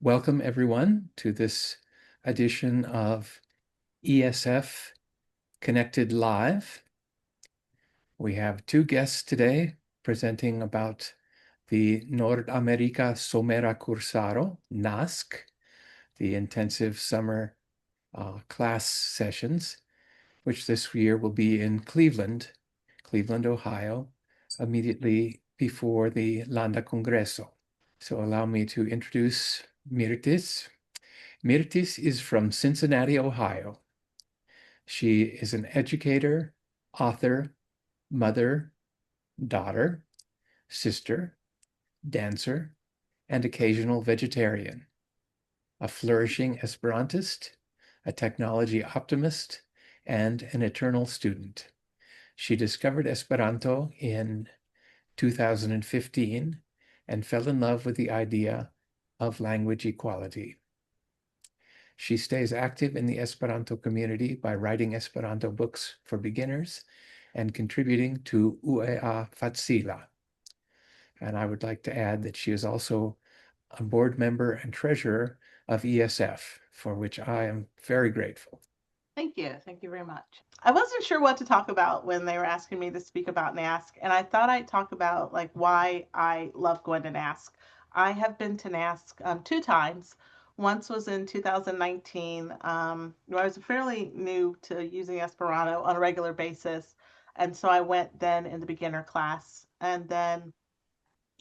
Welcome, everyone, to this edition of ESF Connected Live. We have two guests today presenting about the Nordamerica Somera Cursaro, NASK, the intensive summer class sessions, which this year will be in Cleveland, Ohio, immediately before the Landa Congreso. So allow me to introduce Myrtis. Myrtis is from Cincinnati, Ohio. She is an educator, author, mother, daughter, sister, dancer, and occasional vegetarian, a flourishing Esperantist, a technology optimist, and an eternal student. She discovered Esperanto in 2015 and fell in love with the idea of language equality. She stays active in the Esperanto community by writing Esperanto books for beginners and contributing to UEA Facila. And I would like to add that she is also a board member and treasurer of ESF, for which I am very grateful. Thank you. Thank you very much. I wasn't sure what to talk about when they were asking me to speak about NASK, and I thought I'd talk about like why I love going to NASK. I have been to NASK two times. Once was in 2019, where I was fairly new to using Esperanto on a regular basis, and so I went then in the beginner class, and then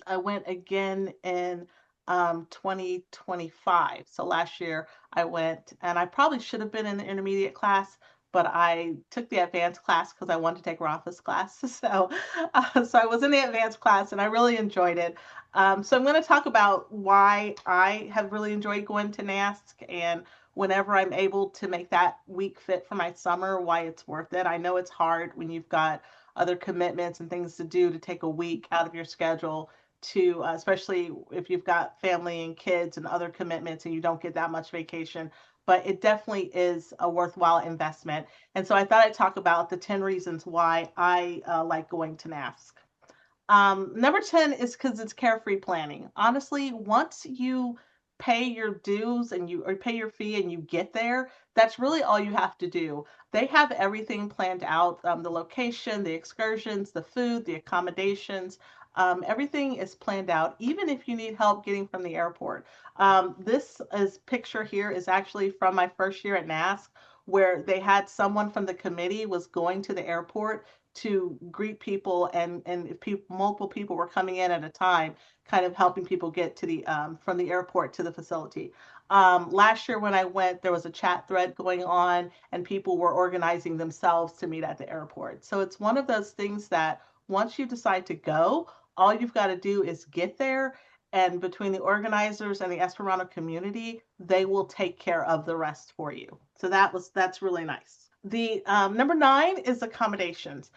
I went again in 2025. So last year I went, and I probably should have been in the intermediate class, but I took the advanced class because I wanted to take Rafa's class. So I was in the advanced class, and I really enjoyed it. So I'm going to talk about why I have really enjoyed going to NASK, and whenever I'm able to make that week fit for my summer, why it's worth it. I know it's hard when you've got other commitments and things to do to take a week out of your schedule to especially if you've got family and kids and other commitments and you don't get that much vacation, but it definitely is a worthwhile investment. And so I thought I'd talk about the 10 reasons why I like going to NASK. Number 10 is because it's carefree planning. Honestly, once you pay your dues and you or pay your fee and you get there, that's really all you have to do. They have everything planned out, the location, the excursions, the food, the accommodations. Everything is planned out, even if you need help getting from the airport. This is picture here is actually from my first year at NASK, where they had someone from the committee was going to the airport to greet people, and if multiple people were coming in at a time, kind of helping people get to the from the airport to the facility. Last year when I went, there was a chat thread going on, and people were organizing themselves to meet at the airport. So it's one of those things that once you decide to go, all you've got to do is get there, and between the organizers and the Esperanto community, they will take care of the rest for you. So that's really nice. The number 9 is accommodations.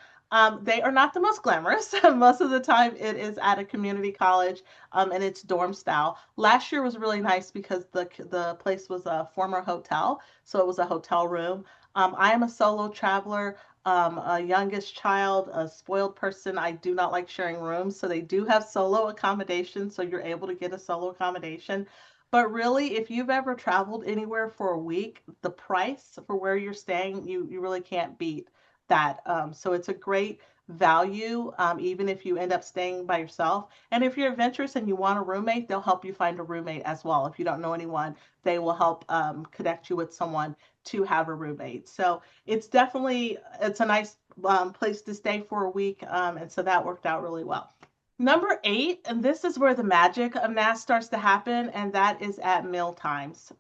They are not the most glamorous. Most of the time, it is at a community college, and it's dorm style. Last year was really nice because the place was a former hotel, so it was a hotel room. I am a solo traveler, a youngest child, a spoiled person. I do not like sharing rooms, so they do have solo accommodation, so you're able to get a solo accommodation. But really, if you've ever traveled anywhere for a week, the price for where you're staying, you really can't beat that. So it's a great value, even if you end up staying by yourself. And if you're adventurous and you want a roommate, they'll help you find a roommate as well. If you don't know anyone, they will help connect you with someone to have a roommate. So it's a nice place to stay for a week, and so that worked out really well. Number 8, and this is where the magic of NAS starts to happen, and that is at meal times.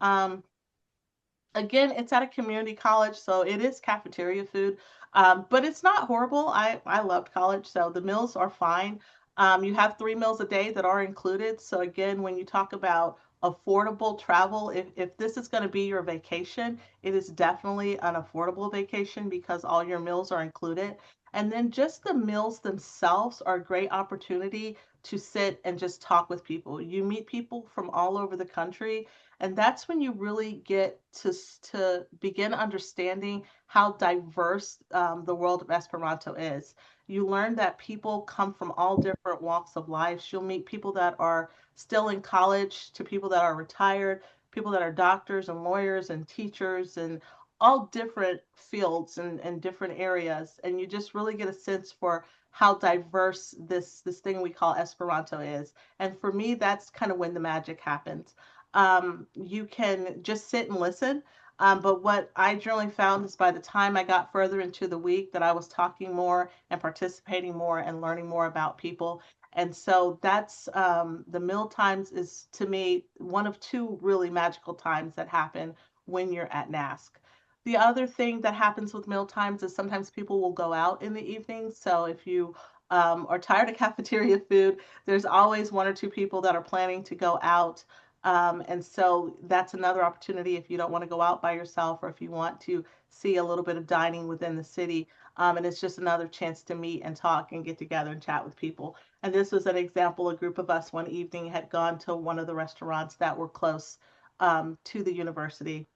Again, it's at a community college, so it is cafeteria food, but it's not horrible. I loved college, so the meals are fine. You have 3 meals a day that are included. So again, when you talk about affordable travel, if this is going to be your vacation, it is definitely an affordable vacation because all your meals are included. And then just the meals themselves are a great opportunity to sit and just talk with people. You meet people from all over the country, and that's when you really get to begin understanding how diverse the world of Esperanto is. You learn that people come from all different walks of life. You'll meet people that are still in college to people that are retired, people that are doctors and lawyers and teachers and all different fields and different areas. And you just really get a sense for how diverse this thing we call Esperanto is. And for me, that's kind of when the magic happens. You can just sit and listen. But what I generally found is by the time I got further into the week that I was talking more and participating more and learning more about people. And so that's the meal times is to me one of two really magical times that happen when you're at NASK. The other thing that happens with meal times is sometimes people will go out in the evening. So if you are tired of cafeteria food, there's always one or two people that are planning to go out. And so that's another opportunity if you don't want to go out by yourself or if you want to see a little bit of dining within the city. And it's just another chance to meet and talk and get together and chat with people. And this was an example. A group of us one evening had gone to one of the restaurants that were close to the university,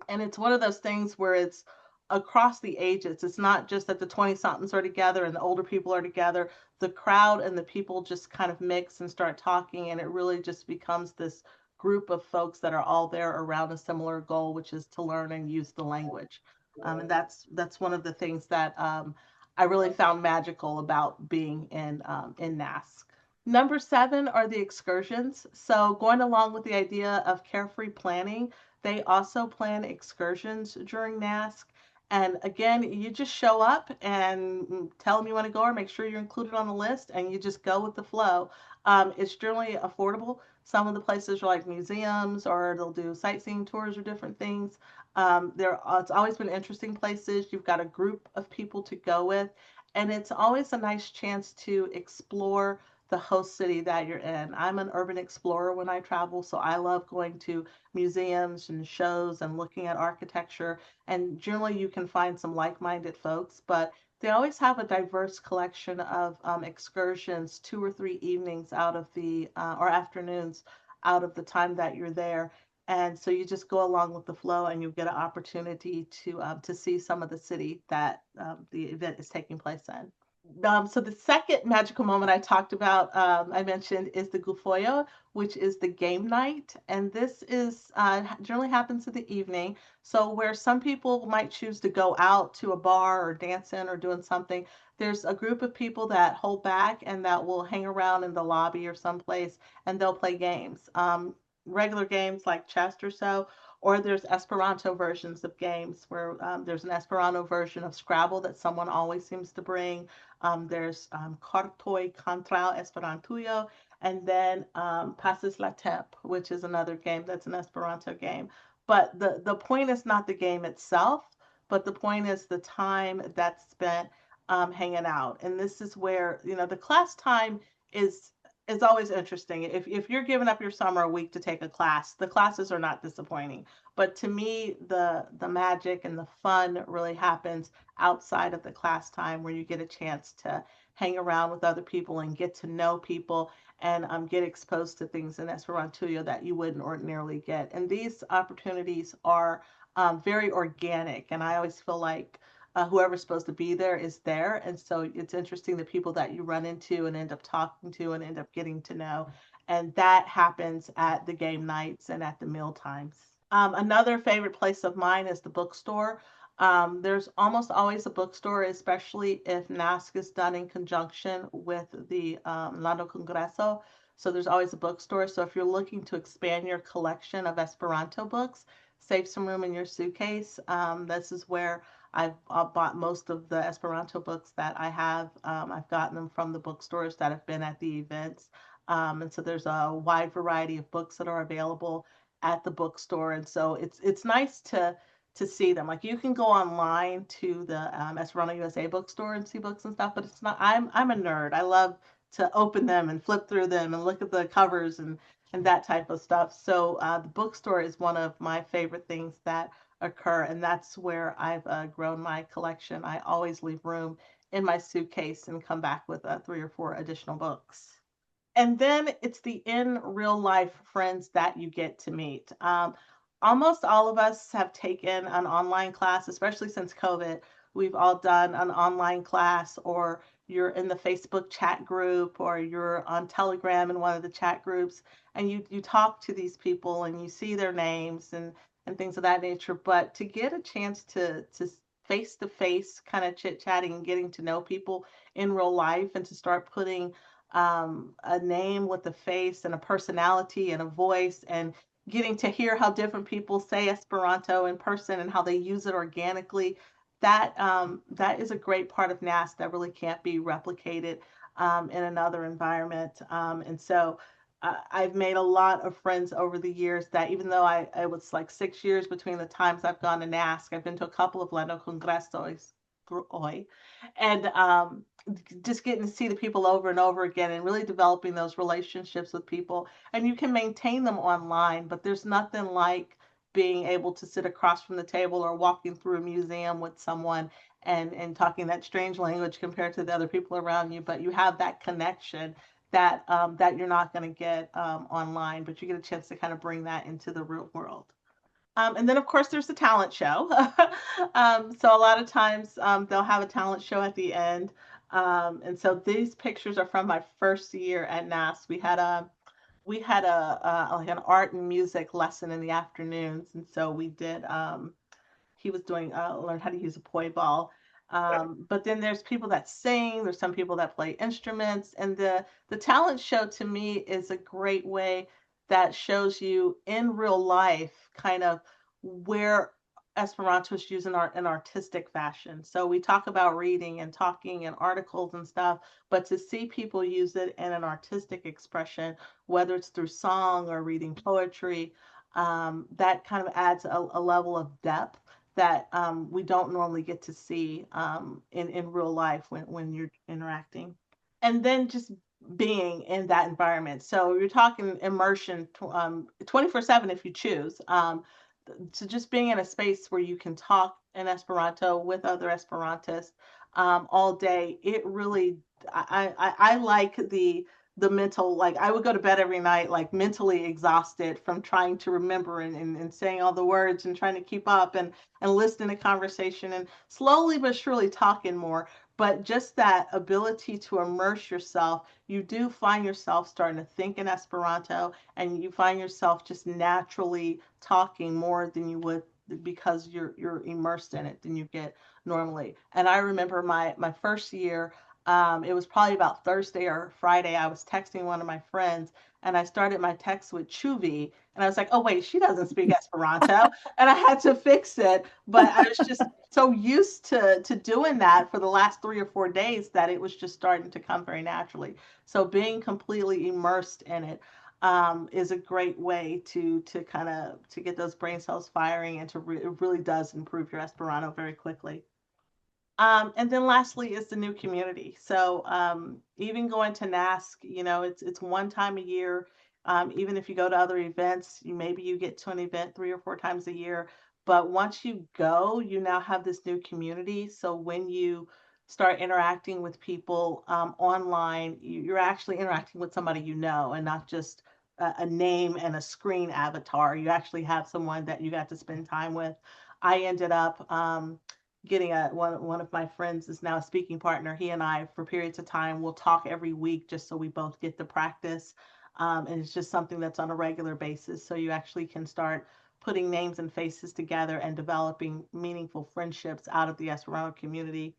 and it's one of those things where it's across the ages. It's not just that the 20 somethings are together and the older people are together. The crowd and the people just kind of mix and start talking, and it really just becomes this group of folks that are all there around a similar goal, which is to learn and use the language. And that's one of the things that I really found magical about being in NASK. Number seven are the excursions. So, going along with the idea of carefree planning, they also plan excursions during NASK. And again, you just show up and tell them you want to go or make sure you're included on the list and you just go with the flow. It's generally affordable. Some of the places are like museums or they'll do sightseeing tours or different things. It's always been interesting places. You've got a group of people to go with, and it's always a nice chance to explore the host city that you're in. I'm an urban explorer when I travel, so I love going to museums and shows and looking at architecture. And generally, you can find some like minded folks, but they always have a diverse collection of excursions, 2 or 3 evenings out of the, or afternoons out of the time that you're there. And so you just go along with the flow and you get an opportunity to see some of the city that the event is taking place in. So the second magical moment I talked about, I mentioned, is the Gufoyo, which is the game night, and this is generally happens in the evening. So where some people might choose to go out to a bar or dancing or doing something, there's a group of people that hold back and that will hang around in the lobby or someplace, and they'll play games, regular games like chess or so. Or there's Esperanto versions of games where there's an Esperanto version of Scrabble that someone always seems to bring. There's Cartoi contra Esperantujo, and then Passes la Temp, which is another game that's an Esperanto game. But the point is not the game itself, but the point is the time that's spent hanging out. And this is where, the class time is is always interesting. If you're giving up your summer a week to take a class, the classes are not disappointing. But to me, the magic and the fun really happens outside of the class time where you get a chance to hang around with other people and get to know people and get exposed to things in Esperantujo that you wouldn't ordinarily get. And these opportunities are very organic. And I always feel like whoever's supposed to be there is there. And so it's interesting the people that you run into and end up talking to and end up getting to know. And that happens at the game nights and at the meal times. Another favorite place of mine is the bookstore. There's almost always a bookstore, especially if NASK is done in conjunction with the Lando Congreso. So there's always a bookstore. So if you're looking to expand your collection of Esperanto books, save some room in your suitcase. This is where I've bought most of the Esperanto books that I have. I've gotten them from the bookstores that have been at the events. And so there's a wide variety of books that are available at the bookstore. And so it's nice to see them. Like you can go online to the Esperanto USA bookstore and see books and stuff, but it's not. I'm a nerd. I love to open them and flip through them and look at the covers and that type of stuff. So the bookstore is one of my favorite things that occur, and that's where I've grown my collection. I always leave room in my suitcase and come back with 3 or 4 additional books. And then it's the in real life friends that you get to meet. Almost all of us have taken an online class, especially since COVID. We've all done an online class or you're in the Facebook chat group or you're on Telegram in one of the chat groups, and you talk to these people and you see their names and things of that nature. But to get a chance to face to face kind of chit chatting and getting to know people in real life, and to start putting a name with a face and a personality and a voice, and getting to hear how different people say Esperanto in person and how they use it organically, that is a great part of NASK that really can't be replicated in another environment. And so I've made a lot of friends over the years that, even though I was like 6 years between the times I've gone to NASK, I've been to a couple of Leno Congressos, and just getting to see the people over and over again and really developing those relationships with people. And you can maintain them online, but there's nothing like being able to sit across from the table or walking through a museum with someone and talking that strange language compared to the other people around you, but you have that connection that you're not going to get online, but you get a chance to kind of bring that into the real world. And then, of course, there's the talent show. So a lot of times they'll have a talent show at the end. And so these pictures are from my first year at NAS. We had a like an art and music lesson in the afternoons, and so we did. He was doing learn how to use a poi ball. But then there's people that sing. There's some people that play instruments, and the talent show to me is a great way that shows you in real life kind of where Esperanto is used in an artistic fashion. So we talk about reading and talking and articles and stuff, but to see people use it in an artistic expression, whether it's through song or reading poetry, that kind of adds a level of depth that we don't normally get to see in real life when you're interacting. And then just being in that environment. So you're talking immersion 24/7 if you choose. So just being in a space where you can talk in Esperanto with other Esperantists all day, it really, I like the mental, like I would go to bed every night like mentally exhausted from trying to remember and saying all the words and trying to keep up and listening to conversation and slowly but surely talking more. But just that ability to immerse yourself, you do find yourself starting to think in Esperanto, and you find yourself just naturally talking more than you would, because you're immersed in it, than you get normally. And I remember my first year, it was probably about Thursday or Friday. I was texting one of my friends, and I started my text with Chuvi, and I was like, "Oh wait, she doesn't speak Esperanto," and I had to fix it. But I was just so used to doing that for the last 3 or 4 days that it was just starting to come very naturally. So being completely immersed in it is a great way to kind of to get those brain cells firing, and it really does improve your Esperanto very quickly. And then lastly is the new community. So even going to NASK, it's one time a year. Even if you go to other events, maybe you get to an event 3 or 4 times a year. But once you go, you now have this new community. So when you start interacting with people online, you're actually interacting with somebody you know, and not just a name and a screen avatar. You actually have someone that you got to spend time with. I ended up getting one of my friends is now a speaking partner. He and I, for periods of time, will talk every week just so we both get to practice. And it's just something that's on a regular basis. So you actually can start putting names and faces together and developing meaningful friendships out of the Esperanto community,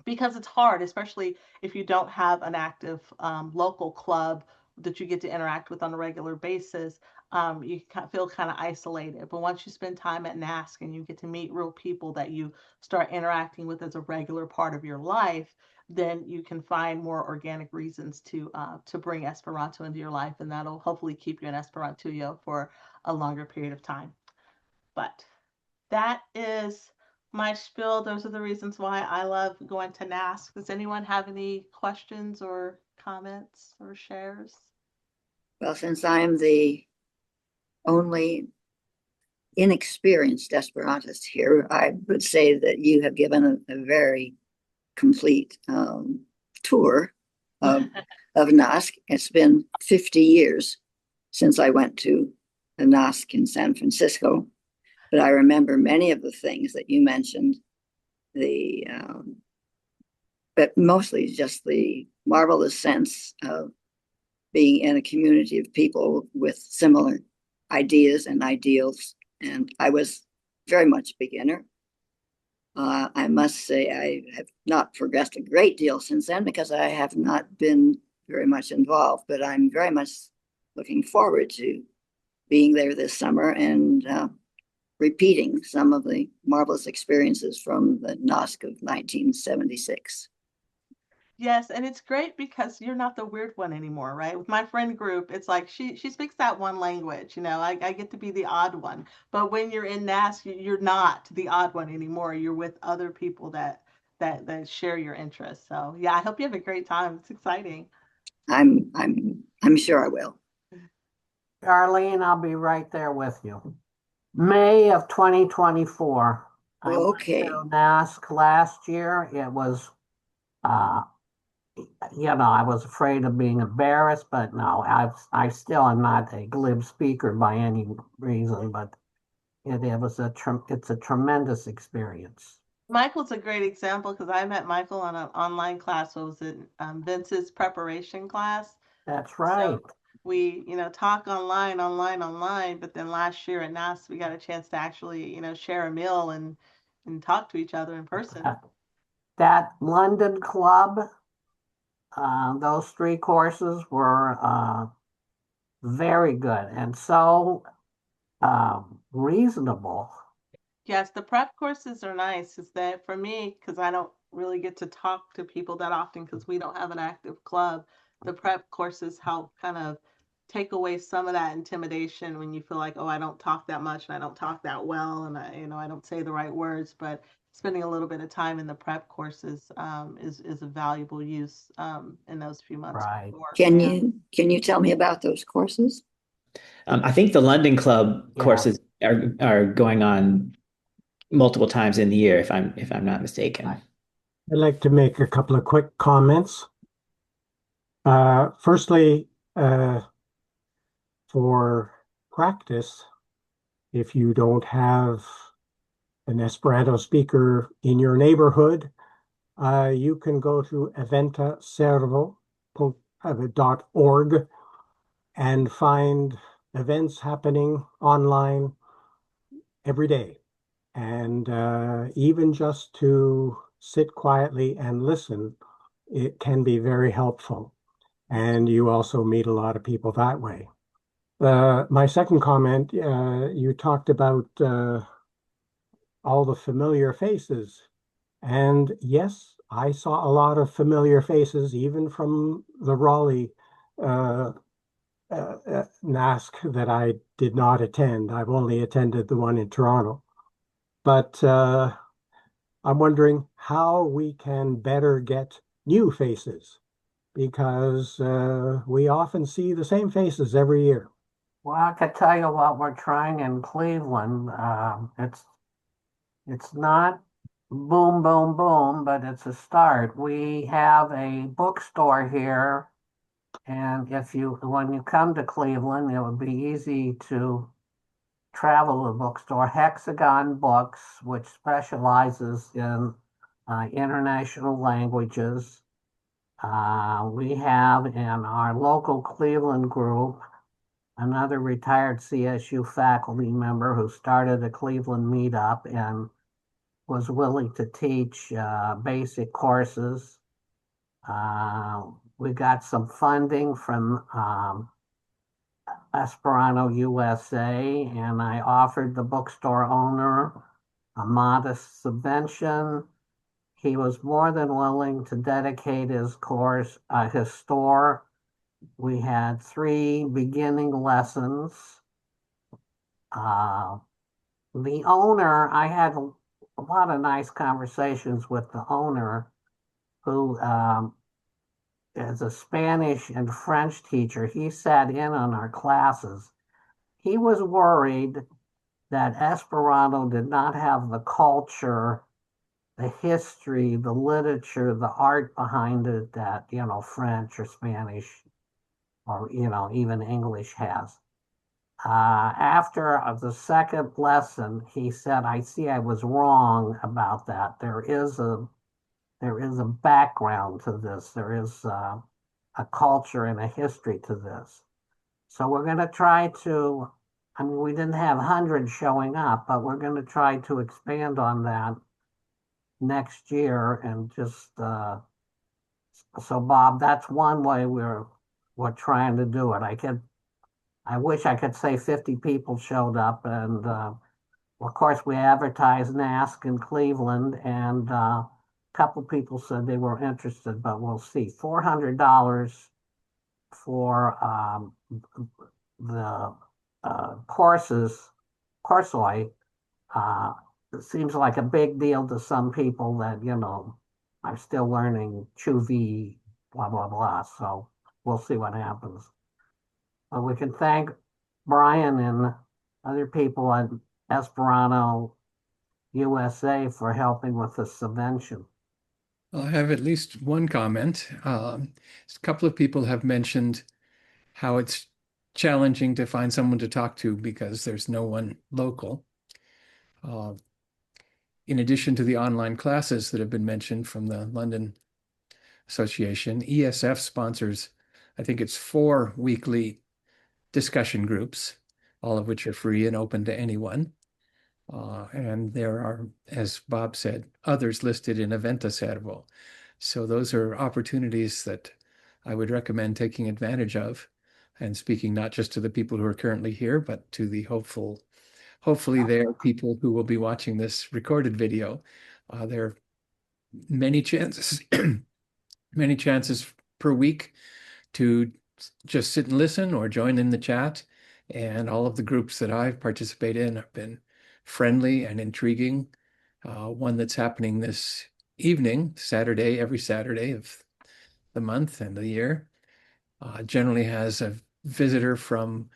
because it's hard, especially if you don't have an active local club that you get to interact with on a regular basis. You feel kind of isolated. But once you spend time at NASK and you get to meet real people that you start interacting with as a regular part of your life, then you can find more organic reasons to bring Esperanto into your life, and that'll hopefully keep you in Esperantujo for a longer period of time. But that is my spiel. Those are the reasons why I love going to NASK. Does anyone have any questions or comments or shares? Well, since I'm the only inexperienced Esperantist here, I would say that you have given a very complete tour of NASK. It's been 50 years since I went to the NASK in San Francisco, but I remember many of the things that you mentioned, the but mostly just the marvelous sense of being in a community of people with similar ideas and ideals. And I was very much a beginner. I must say I have not progressed a great deal since then because I have not been very much involved, but I'm very much looking forward to being there this summer and repeating some of the marvelous experiences from the NASK of 1976. Yes, and it's great because you're not the weird one anymore, right? With my friend group, it's like she speaks that one language, I get to be the odd one. But when you're in NASK, you're not the odd one anymore. You're with other people that share your interests. So yeah, I hope you have a great time. It's exciting. I'm sure I will. Arlene, I'll be right there with you. May of 2024. I went Okay. to NASK last year. It was, uh, I was afraid of being embarrassed, but no, I still am not a glib speaker by any reason, but it's a tremendous experience. Michael's a great example because I met Michael on an online class. What was it? Vince's preparation class. That's So right. we, talk online, but then last year at NAS, we got a chance to actually, share a meal and talk to each other in person. That London club, those three courses were very good and so reasonable. Yes, the prep courses are nice. Is that for me, because I don't really get to talk to people that often because we don't have an active club. The prep courses help kind of take away some of that intimidation when you feel like, oh, I don't talk that much and I don't talk that well and I don't say the right words. But spending a little bit of time in the prep courses is a valuable use in those few months Right. before. Can you tell me about those courses? I think the London Club Yeah. courses are going on multiple times in the year, if I'm not mistaken. Right. I'd like to make a couple of quick comments. Firstly, for practice, if you don't have an Esperanto speaker in your neighborhood, you can go to eventaservo.org and find events happening online every day. And even just to sit quietly and listen, it can be very helpful. And you also meet a lot of people that way. My second comment, you talked about all the familiar faces. And yes, I saw a lot of familiar faces, even from the Raleigh NASK that I did not attend. I've only attended the one in Toronto. But I'm wondering how we can better get new faces because we often see the same faces every year. Well, I could tell you what we're trying in Cleveland. It's not boom, boom, boom, but it's a start. We have a bookstore here, and when you come to Cleveland, it would be easy to travel to the bookstore. Hexagon Books, which specializes in international languages. We have in our local Cleveland group another retired CSU faculty member who started a Cleveland meetup and was willing to teach basic courses. We got some funding from Esperanto USA, and I offered the bookstore owner a modest subvention. He was more than willing to dedicate his store. We had 3 beginning lessons. The owner, I had a lot of nice conversations with the owner, who is a Spanish and French teacher. He sat in on our classes. He was worried that Esperanto did not have the culture, the history, the literature, the art behind it that, French or Spanish or, even English has. After the second lesson, he said, I see I was wrong about that. There is a there is a background to this. There is a culture and a history to this. So we're going to try to, I mean, we didn't have hundreds showing up, but we're going to try to expand on that next year and just, so Bob, that's one way we're trying to do it. I wish I could say 50 people showed up and, of course, we advertised NASK in Cleveland, and a couple people said they were interested, but we'll see. $400 for the coursoi. It seems like a big deal to some people that, I'm still learning Chuvi, blah, blah, blah. So we'll see what happens. But we can thank Brian and other people at Esperanto USA for helping with this subvention. I'll have at least one comment. A couple of people have mentioned how it's challenging to find someone to talk to because there's no one local. In addition to the online classes that have been mentioned from the London Association, ESF sponsors, I think it's 4 weekly discussion groups, all of which are free and open to anyone. And there are, as Bob said, others listed in Evento Servo. So those are opportunities that I would recommend taking advantage of, and speaking not just to the people who are currently here, but to the hopefully there are people who will be watching this recorded video. There are many chances, many chances per week to just sit and listen or join in the chat. And all of the groups that I've participated in have been friendly and intriguing. One that's happening this evening, Saturday, every Saturday of the month and the year, generally has a visitor from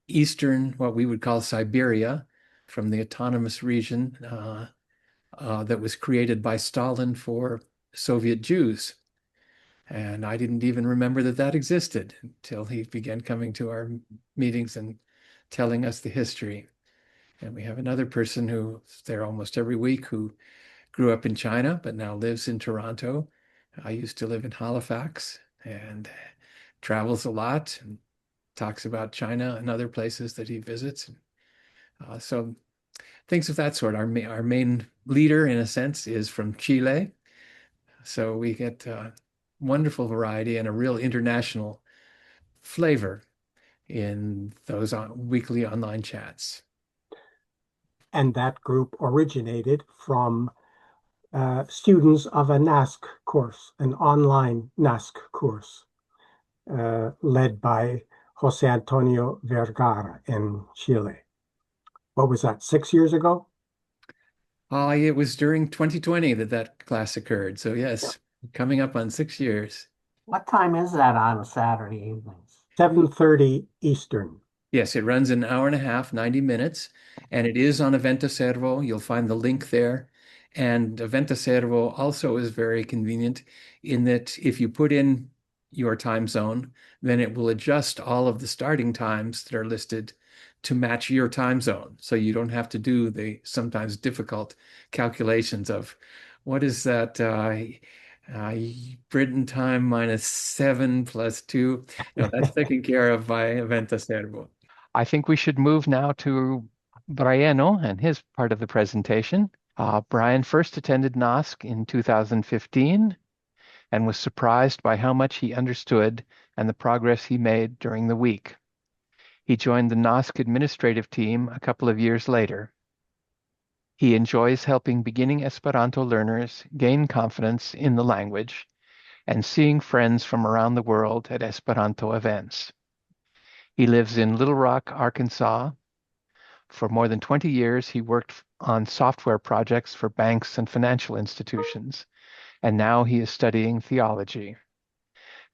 Eastern, what we would call Siberia, from the autonomous region that was created by Stalin for Soviet Jews. And I didn't even remember that that existed until he began coming to our meetings and telling us the history. And we have another person who's there almost every week who grew up in China, but now lives in Toronto. I used to live in Halifax and travels a lot and talks about China and other places that he visits. So things of that sort. Our main leader, in a sense, is from Chile. So we get wonderful variety and a real international flavor in those weekly online chats. And that group originated from students of a NASK course, an online NASK course, led by Jose Antonio Vergara in Chile. What was that, 6 years ago? It was during 2020 that class occurred. So yes, coming up on 6 years. What time is that on Saturday evenings? 7:30 Eastern. Yes, it runs an hour and a half, 90 minutes, and it is on Evento Servo. You'll find the link there. And Evento Servo also is very convenient in that if you put in your time zone, then it will adjust all of the starting times that are listed to match your time zone. So you don't have to do the sometimes difficult calculations of what is that Britain time -7 + 2. No, that's taken care of by Evento Servo. I think we should move now to Briano and his part of the presentation. Brian first attended NASK in 2015 and was surprised by how much he understood and the progress he made during the week. He joined the NASK administrative team a couple of years later. He enjoys helping beginning Esperanto learners gain confidence in the language and seeing friends from around the world at Esperanto events. He lives in Little Rock, Arkansas. For more than 20 years, he worked on software projects for banks and financial institutions, and now he is studying theology.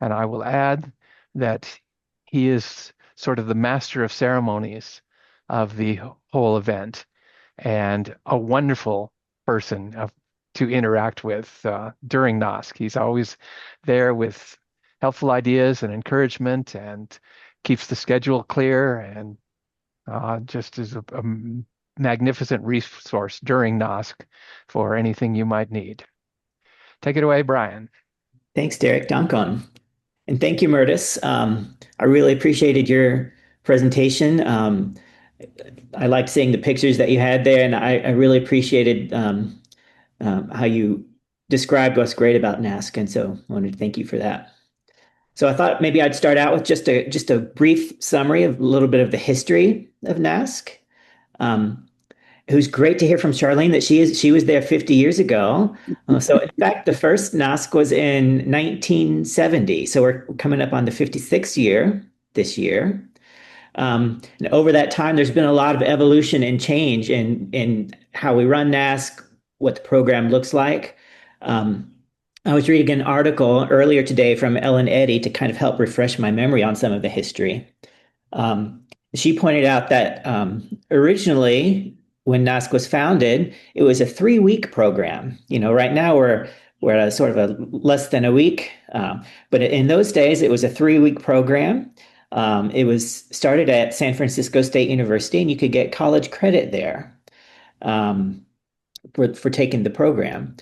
And I will add that he is sort of the master of ceremonies of the whole event and a wonderful person to interact with during NASK. He's always there with helpful ideas and encouragement and keeps the schedule clear and just is a magnificent resource during NASK for anything you might need. Take it away, Brian. Thanks, Derek. Dankon. And thank you, Myrtis. I really appreciated your presentation. I liked seeing the pictures that you had there, and I really appreciated how you described what's great about NASK, and so I wanted to thank you for that. So I thought maybe I'd start out with just a brief summary of a little bit of the history of NASK. It was great to hear from Charlene that she was there 50 years ago. So in fact, the first NASK was in 1970. So we're coming up on the 56th year this year. And over that time, there's been a lot of evolution and change in how we run NASK, what the program looks like. I was reading an article earlier today from Ellen Eddy to kind of help refresh my memory on some of the history. She pointed out that originally, when NASK was founded, it was a 3-week program. Right now we're at a sort of a less than a week, but in those days it was a 3-week program. It was started at San Francisco State University, and you could get college credit there for taking the program.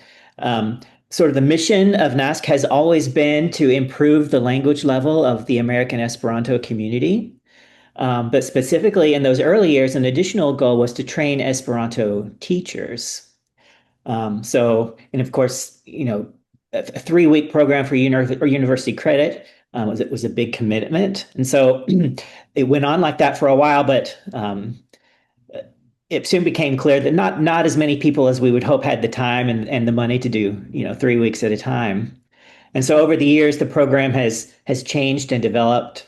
Sort of the mission of NASK has always been to improve the language level of the American Esperanto community. But specifically in those early years, an additional goal was to train Esperanto teachers. And of course, a 3-week program for university credit was a big commitment. And so it went on like that for a while, but it soon became clear that not as many people as we would hope had the time and the money to do 3 weeks at a time. And so over the years, the program has changed and developed.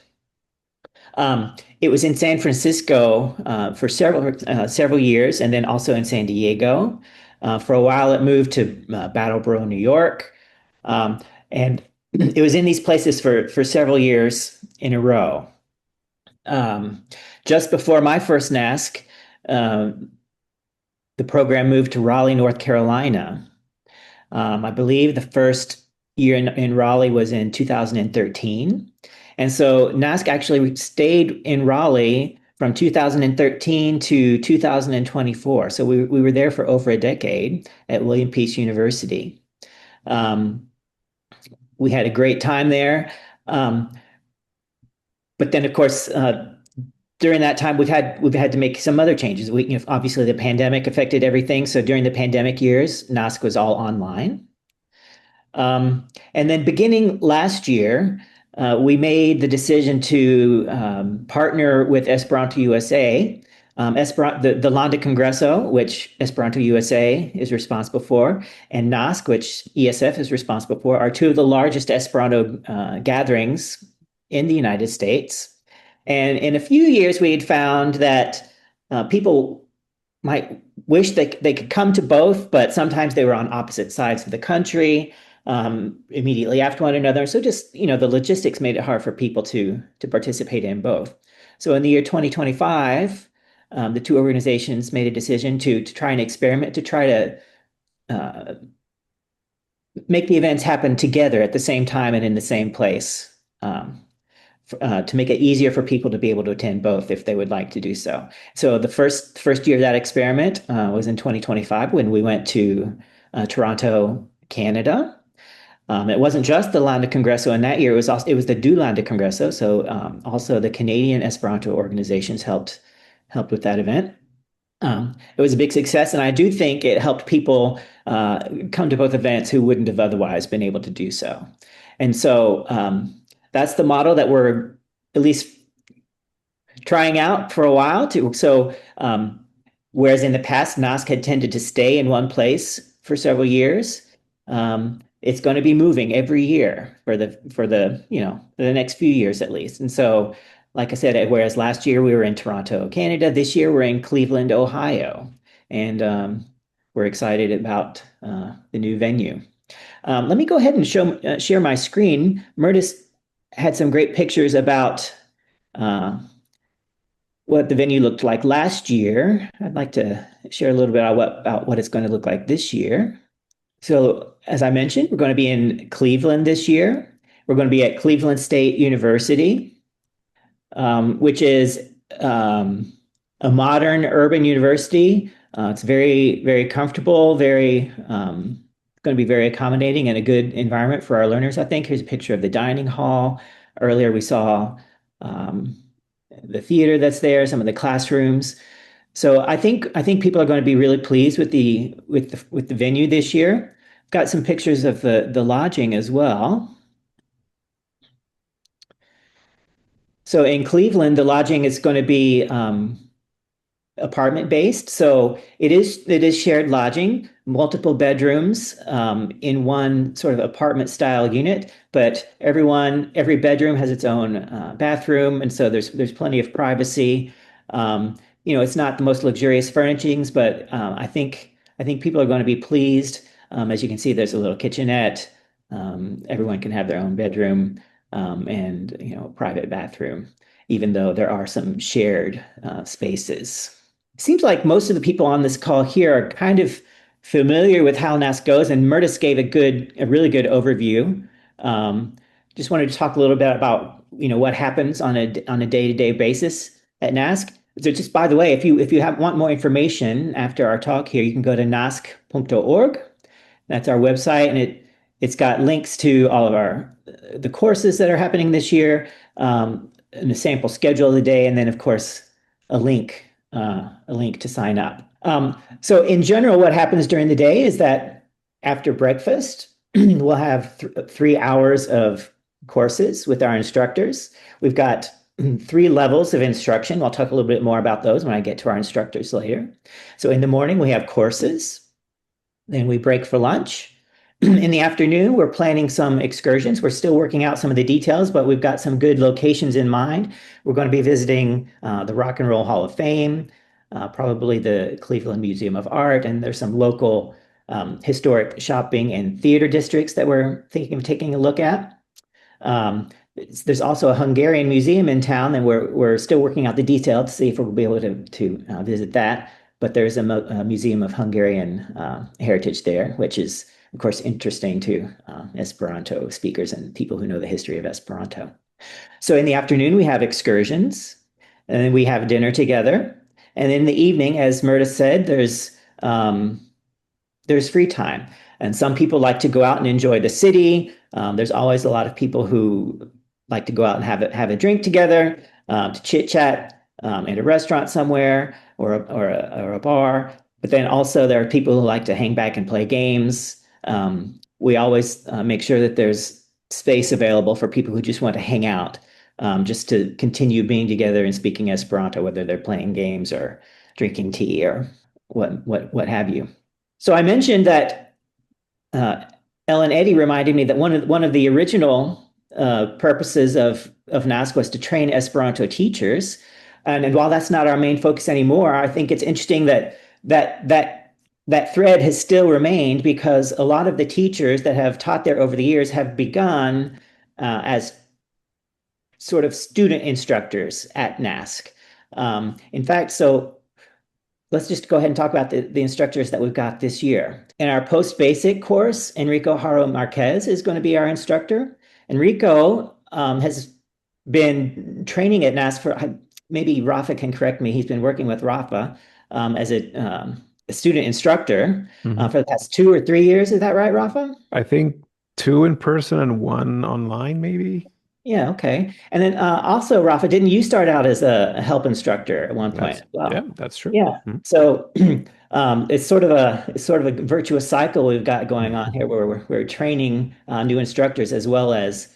It was in San Francisco for several years, and then also in San Diego. For a while, it moved to Brattleboro, New York, and it was in these places for several years in a row. Just before my first NASK, the program moved to Raleigh, North Carolina. I believe the first year in Raleigh was in 2013. And so NASK actually stayed in Raleigh from 2013 to 2024. So we were there for over a decade at William Peace University. We had a great time there. But then, of course, during that time, we've had to make some other changes. Obviously, the pandemic affected everything. So during the pandemic years, NASK was all online. And then beginning last year, we made the decision to partner with Esperanto USA. The Landa Congreso, which Esperanto USA is responsible for, and NASK, which ESF is responsible for, are two of the largest Esperanto gatherings in the United States. And in a few years, we had found that people might wish they could come to both, but sometimes they were on opposite sides of the country immediately after one another. So just, the logistics made it hard for people to participate in both. So in the year 2025, the two organizations made a decision to try an experiment, to try to make the events happen together at the same time and in the same place. To make it easier for people to be able to attend both if they would like to do so. So the first year of that experiment was in 2025 when we went to Toronto, Canada. It wasn't just the Landa Congreso in that year. It was the Du Landa Congreso. So also the Canadian Esperanto organizations helped with that event. It was a big success, and I do think it helped people come to both events who wouldn't have otherwise been able to do so. And so that's the model that we're at least trying out for a while. Whereas in the past, NASK had tended to stay in one place for several years, it's going to be moving every year for the next few years at least. And so, like I said, whereas last year we were in Toronto, Canada, this year we're in Cleveland, Ohio, and we're excited about the new venue. Let me go ahead and share my screen. Myrtis had some great pictures about what the venue looked like last year. I'd like to share a little bit about what it's going to look like this year. So, as I mentioned, we're going to be in Cleveland this year. We're going to be at Cleveland State University, which is a modern urban university. It's very, very comfortable, very going to be very accommodating and a good environment for our learners, I think. Here's a picture of the dining hall. Earlier, we saw the theater that's there, some of the classrooms. So I think people are going to be really pleased with the venue this year. Got some pictures of the lodging as well. So in Cleveland, the lodging is going to be apartment based. So it is shared lodging, multiple bedrooms in one sort of apartment style unit, but every bedroom has its own bathroom, and so there's plenty of privacy. It's not the most luxurious furnishings, but I think people are going to be pleased. As you can see, there's a little kitchenette. Everyone can have their own bedroom and private bathroom, even though there are some shared spaces. Seems like most of the people on this call here are kind of familiar with how NASK goes, and Myrtis gave a really good overview. Just wanted to talk a little bit about what happens on a day-to-day basis at NASK. So just by the way, if you want more information after our talk here, you can go to nask.org. That's our website, and it's got links to all of the courses that are happening this year, and a sample schedule of the day, and then of course a link to sign up. So in general, what happens during the day is that after breakfast, we'll have 3 hours of courses with our instructors. We've got 3 levels of instruction. I'll talk a little bit more about those when I get to our instructors later. So in the morning, we have courses. Then we break for lunch. In the afternoon, we're planning some excursions. We're still working out some of the details, but we've got some good locations in mind. We're going to be visiting the Rock and Roll Hall of Fame, probably the Cleveland Museum of Art, and there's some local historic shopping and theater districts that we're thinking of taking a look at. There's also a Hungarian museum in town, and we're still working out the detail to see if we'll be able to visit that. But there's a Museum of Hungarian Heritage there, which is, of course, interesting to Esperanto speakers and people who know the history of Esperanto. So in the afternoon, we have excursions, and then we have dinner together. And in the evening, as Myrtis said, there's free time. And some people like to go out and enjoy the city. There's always a lot of people who like to go out and have a drink together, to chit chat at a restaurant somewhere or a bar. But then also there are people who like to hang back and play games. We always make sure that there's space available for people who just want to hang out, just to continue being together and speaking Esperanto, whether they're playing games or drinking tea or what have you. So I mentioned that Ellen Eddy reminded me that one of the original purposes of NASK was to train Esperanto teachers. And while that's not our main focus anymore, I think it's interesting that thread has still remained, because a lot of the teachers that have taught there over the years have begun as sort of student instructors at NASK. In fact, so let's just go ahead and talk about the instructors that we've got this year. In our post-basic course, Enrico Haro Marquez is going to be our instructor. Enrico has been training at NASK for, maybe Rafa can correct me, he's been working with Rafa as a student instructor for the past 2 or 3 years. Is that right, Rafa? I think 2 in person and 1 online, maybe. Yeah, okay. And then also, Rafa, didn't you start out as a help instructor at one point? Yeah, that's true. Yeah. So it's sort of a virtuous cycle we've got going on here, where we're training new instructors as well as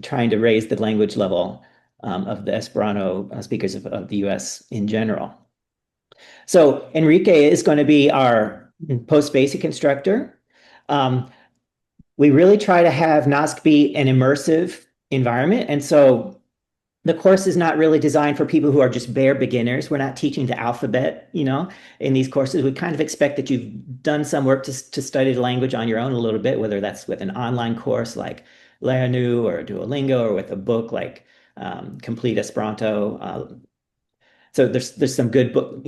trying to raise the language level of the Esperanto speakers of the U.S. in general. So Enrique is going to be our post-basic instructor. We really try to have NASK be an immersive environment. And so the course is not really designed for people who are just bare beginners. We're not teaching the alphabet, in these courses. We kind of expect that you've done some work to study the language on your own a little bit, whether that's with an online course like Learnu or Duolingo, or with a book like Complete Esperanto. So there's some good book,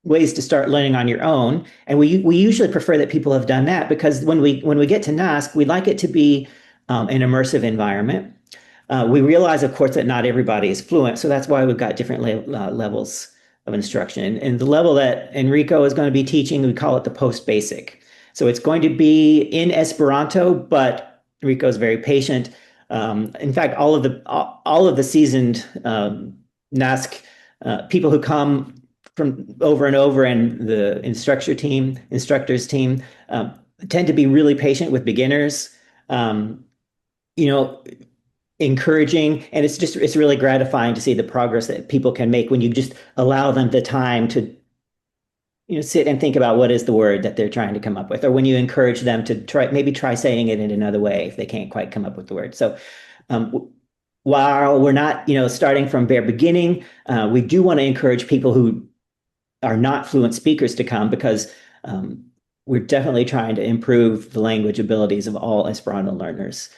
ways to start learning on your own. And we usually prefer that people have done that, because when we get to NASK, we like it to be an immersive environment. We realize, of course, that not everybody is fluent. So that's why we've got different levels of instruction. And the level that Enrico is going to be teaching, we call it the post-basic. So it's going to be in Esperanto, but Rico is very patient. In fact, all of the seasoned NASK people who come from over and over, and the instructors team, tend to be really patient with beginners. You know, encouraging, and it's really gratifying to see the progress that people can make when you just allow them the time to sit and think about what is the word that they're trying to come up with, or when you encourage them to try saying it in another way if they can't quite come up with the word. So while we're not starting from bare beginning, we do want to encourage people who are not fluent speakers to come, because we're definitely trying to improve the language abilities of all Esperanto learners.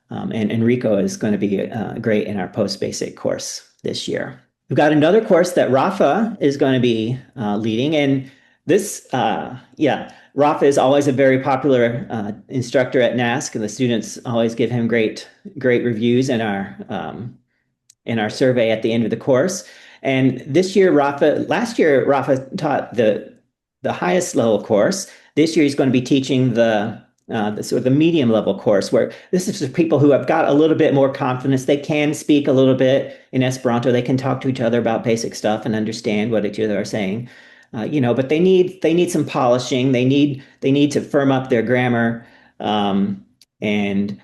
And Enrico is going to be great in our post-basic course this year. We've got another course that Rafa is going to be leading, and this, Rafa is always a very popular instructor at NASK, and the students always give him great reviews in our survey at the end of the course. And last year Rafa taught the highest level course. This year he's going to be teaching the sort of the medium level course, where this is for people who have got a little bit more confidence. They can speak a little bit in Esperanto. They can talk to each other about basic stuff and understand what each other are saying. But they need some polishing. They need to firm up their grammar. And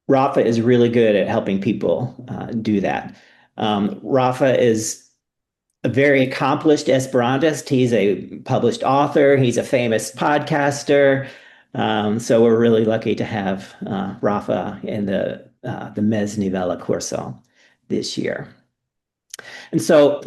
Rafa is really good at helping people do that. Rafa is a very accomplished Esperantist. He's a published author. He's a famous podcaster. So we're really lucky to have Rafa in the Mes Nivela Corso this year. And so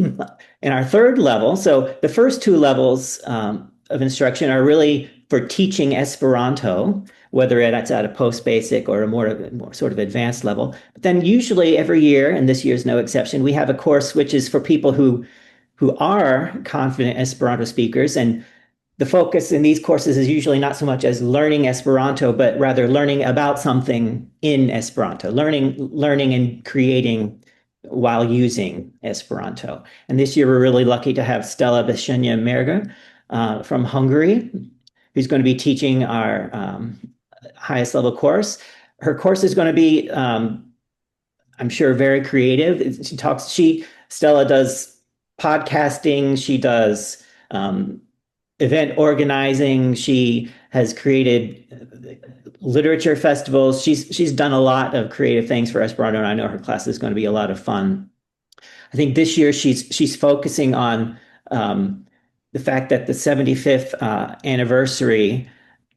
in our third level, so the first two levels of instruction are really for teaching Esperanto, whether that's at a post-basic or a more sort of advanced level. But then usually every year, and this year's no exception, we have a course which is for people who are confident Esperanto speakers. And the focus in these courses is usually not so much as learning Esperanto, but rather learning about something in Esperanto, learning and creating while using Esperanto. And this year we're really lucky to have Stella Besenya Merger from Hungary, who's going to be teaching our highest level course. Her course is going to be, I'm sure, very creative. Stella does podcasting. She does event organizing. She has created literature festivals. She's done a lot of creative things for Esperanto, and I know her class is going to be a lot of fun. I think this year she's focusing on the fact that the 75th anniversary.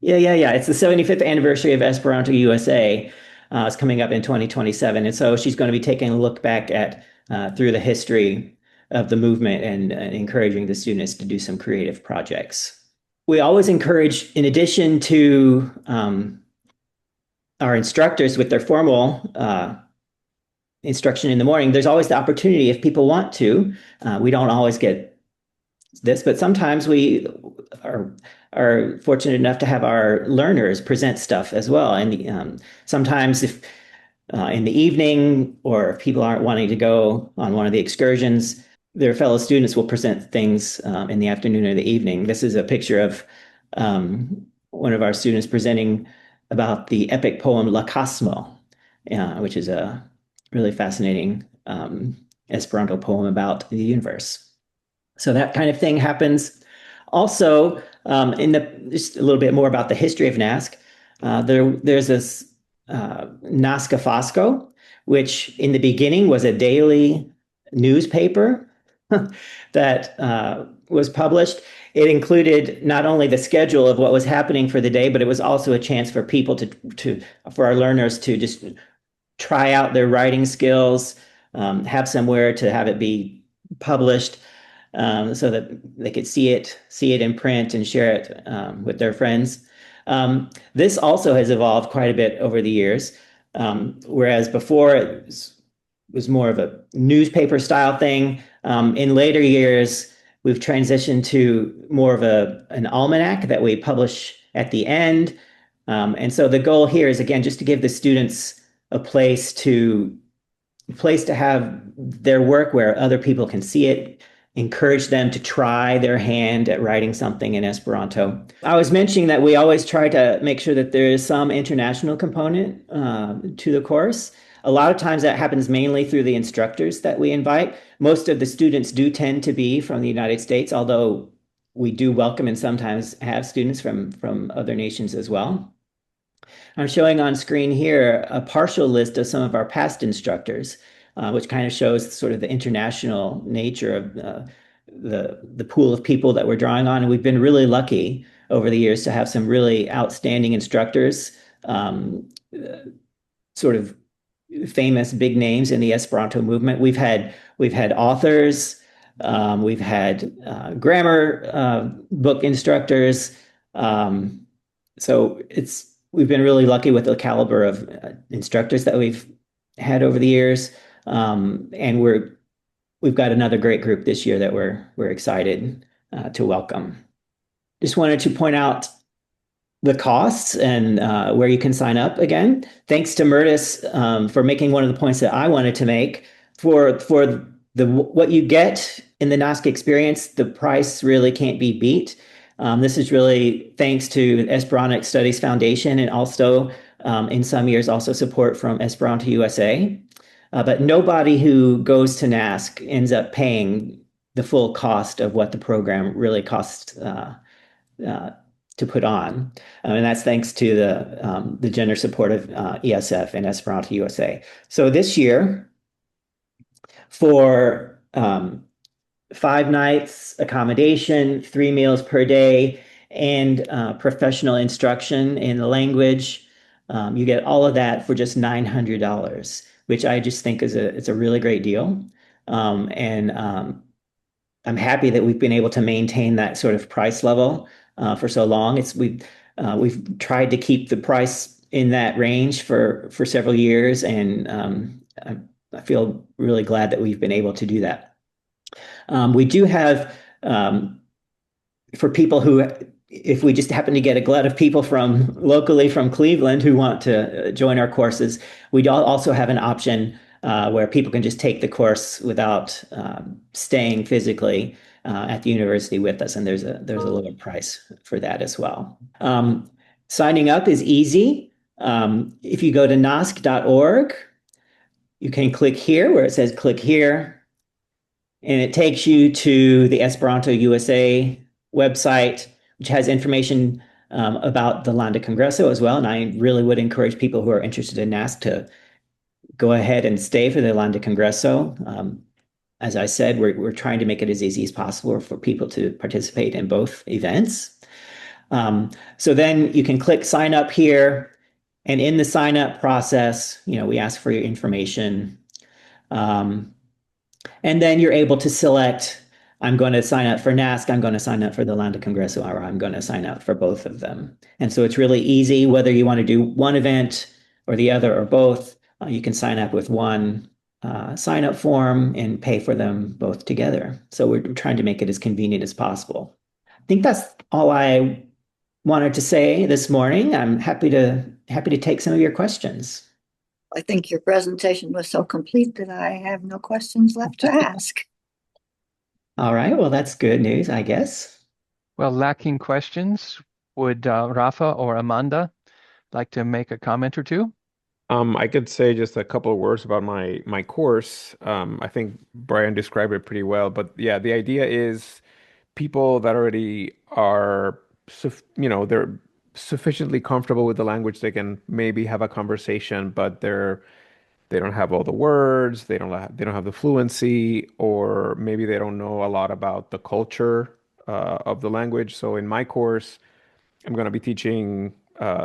It's the 75th anniversary of Esperanto USA. Is coming up in 2027, and so she's going to be taking a look back at through the history of the movement and encouraging the students to do some creative projects. We always encourage, in addition to our instructors with their formal instruction in the morning, there's always the opportunity, if people want to. We don't always get this, but sometimes we are fortunate enough to have our learners present stuff as well. And sometimes if in the evening, or if people aren't wanting to go on one of the excursions, their fellow students will present things in the afternoon or the evening. This is a picture of one of our students presenting about the epic poem La Cosmo, which is a really fascinating Esperanto poem about the universe. So that kind of thing happens. Also, just a little bit more about the history of NASK. There's this NASK Fosco, which in the beginning was a daily newspaper that was published. It included not only the schedule of what was happening for the day, but it was also a chance for people for our learners to just try out their writing skills, have somewhere to have it be published, so that they could see it in print and share it with their friends. This also has evolved quite a bit over the years, whereas before it was more of a newspaper style thing. In later years, we've transitioned to more of an almanac that we publish at the end. And so the goal here is, again, just to give the students a place to have their work where other people can see it, encourage them to try their hand at writing something in Esperanto. I was mentioning that we always try to make sure that there is some international component to the course. A lot of times that happens mainly through the instructors that we invite. Most of the students do tend to be from the United States, although we do welcome and sometimes have students from other nations as well. I'm showing on screen here a partial list of some of our past instructors, which kind of shows sort of the international nature of the pool of people that we're drawing on. And we've been really lucky over the years to have some really outstanding instructors, sort of famous big names in the Esperanto movement. We've had authors, we've had grammar book instructors. So we've been really lucky with the caliber of instructors that we've had over the years, and we've got another great group this year that we're excited to welcome. Just wanted to point out the costs and where you can sign up again. Thanks to Myrtis for making one of the points that I wanted to make. For what you get in the NASK experience, the price really can't be beat. This is really thanks to Esperanto Studies Foundation and also in some years also support from Esperanto USA. But nobody who goes to NASK ends up paying the full cost of what the program really costs to put on. And that's thanks to the generous support of ESF and Esperanto USA. So this year, for 5 nights accommodation, 3 meals per day, and professional instruction in the language, you get all of that for just $900, which I just think is a really great deal. And I'm happy that we've been able to maintain that sort of price level for so long. We've tried to keep the price in that range for several years, and I feel really glad that we've been able to do that. We do have, for people who, if we just happen to get a glut of people locally from Cleveland who want to join our courses, we also have an option where people can just take the course without staying physically at the university with us, and there's a lower price for that as well. Signing up is easy. If you go to nask.org, you can click here where it says click here, and it takes you to the Esperanto USA website, which has information about the Land de Congreso as well. And I really would encourage people who are interested in NASK to go ahead and stay for the Land de Congreso. As I said, we're trying to make it as easy as possible for people to participate in both events. So then you can click sign up here, and in the sign up process, we ask for your information. And then you're able to select, I'm going to sign up for NASK, I'm going to sign up for the Land de Congreso, or I'm going to sign up for both of them. And so it's really easy, whether you want to do one event or the other or both, you can sign up with one sign up form and pay for them both together. So we're trying to make it as convenient as possible. I think that's all I wanted to say this morning. I'm happy to take some of your questions. I think your presentation was so complete that I have no questions left to ask. All right, well, that's good news, I guess. Well, lacking questions, would Rafa or Amanda like to make a comment or two? I could say just a couple of words about my course. I think Brian described it pretty well, but yeah, the idea is people that already are, they're sufficiently comfortable with the language, they can maybe have a conversation, but they don't have all the words, they don't have the fluency, or maybe they don't know a lot about the culture of the language. So in my course, I'm going to be teaching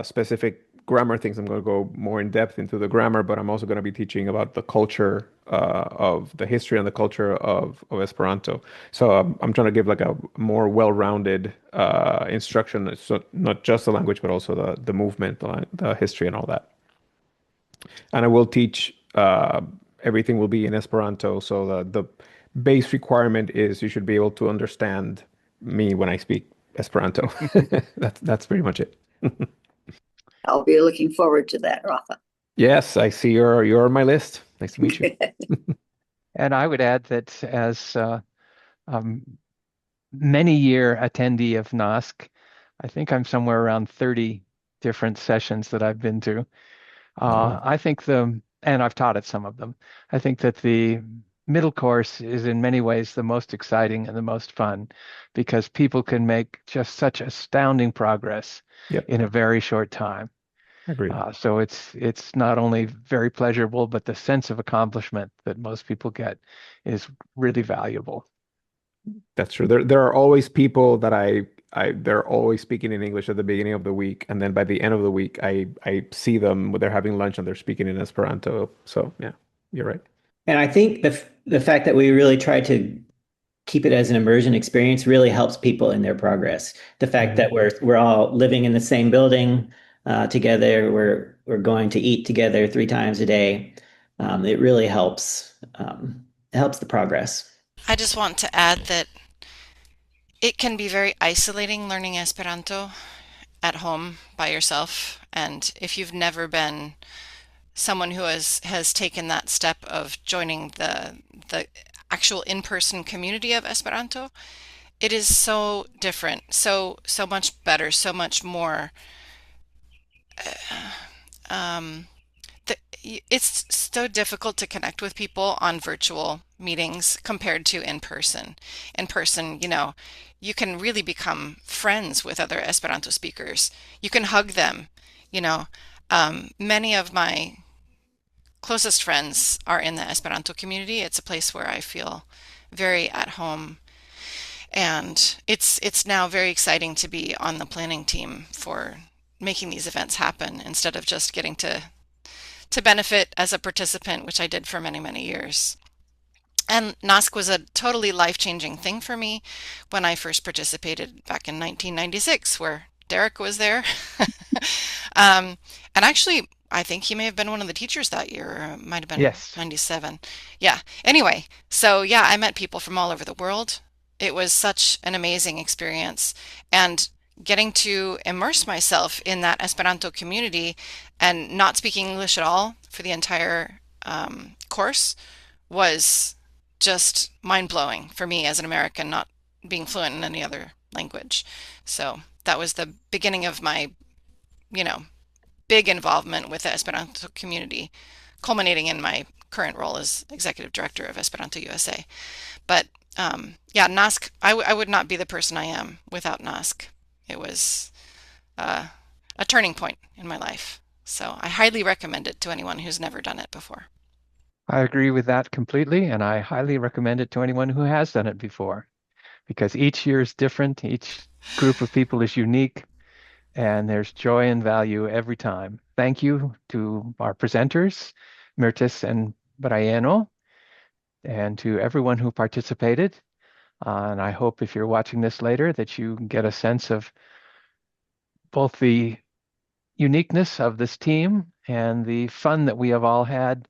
specific grammar things. I'm going to go more in depth into the grammar, but I'm also going to be teaching about the culture of the history and the culture of Esperanto. So I'm trying to give like a more well-rounded instruction. So not just the language, but also the movement, the history and all that. And I will teach, everything will be in Esperanto. So the base requirement is you should be able to understand me when I speak Esperanto. That's pretty much it. I'll be looking forward to that, Rafa. Yes, I see you're on my list. Nice to meet you. And I would add that as many year attendee of NASK. I think I'm somewhere around 30 different sessions that I've been to. I think and I've taught at some of them. I think that the middle course is in many ways the most exciting and the most fun because people can make just such astounding progress Yep. in a very short time. Agreed. So it's not only very pleasurable, but the sense of accomplishment that most people get is really valuable. That's true. There are always people that they're always speaking in English at the beginning of the week, and then by the end of the week, I see them when they're having lunch and they're speaking in Esperanto. So yeah, you're right. And I think the fact that we really try to keep it as an immersion experience really helps people in their progress. The fact that we're all living in the same building together, we're going to eat together 3 times a day. It really helps the progress. I just want to add that it can be very isolating learning Esperanto at home by yourself. And if you've never been someone who has taken that step of joining the actual in-person community of Esperanto, it is so different, so much better, so much more. Um, it's so difficult to connect with people on virtual meetings compared to in person. In person, you can really become friends with other Esperanto speakers. You can hug them, you know. Many of my closest friends are in the Esperanto community. It's a place where I feel very at home. And it's now very exciting to be on the planning team for making these events happen instead of just getting to benefit as a participant, which I did for many, many years. And NASK was a totally life-changing thing for me when I first participated back in 1996, where Derek was there. And actually, I think he may have been one of the teachers that year, or it might have been Yes. 97. Yeah. Anyway, so yeah, I met people from all over the world. It was such an amazing experience. And getting to immerse myself in that Esperanto community and not speaking English at all for the entire course was just mind-blowing for me as an American, not being fluent in any other language. So that was the beginning of my, you know, big involvement with the Esperanto community, culminating in my current role as executive director of Esperanto USA. But yeah, NASK, I would not be the person I am without NASK. It was a turning point in my life. So I highly recommend it to anyone who's never done it before. I agree with that completely, and I highly recommend it to anyone who has done it before, because each year is different, each group of people is unique, and there's joy and value every time. Thank you to our presenters, Myrtis and Briano, and to everyone who participated. And I hope if you're watching this later that you get a sense of both the uniqueness of this team and the fun that we have all had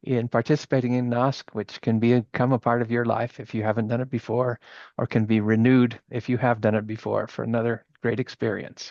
in participating in NASK, which can become a part of your life if you haven't done it before, or can be renewed if you have done it before for another great experience.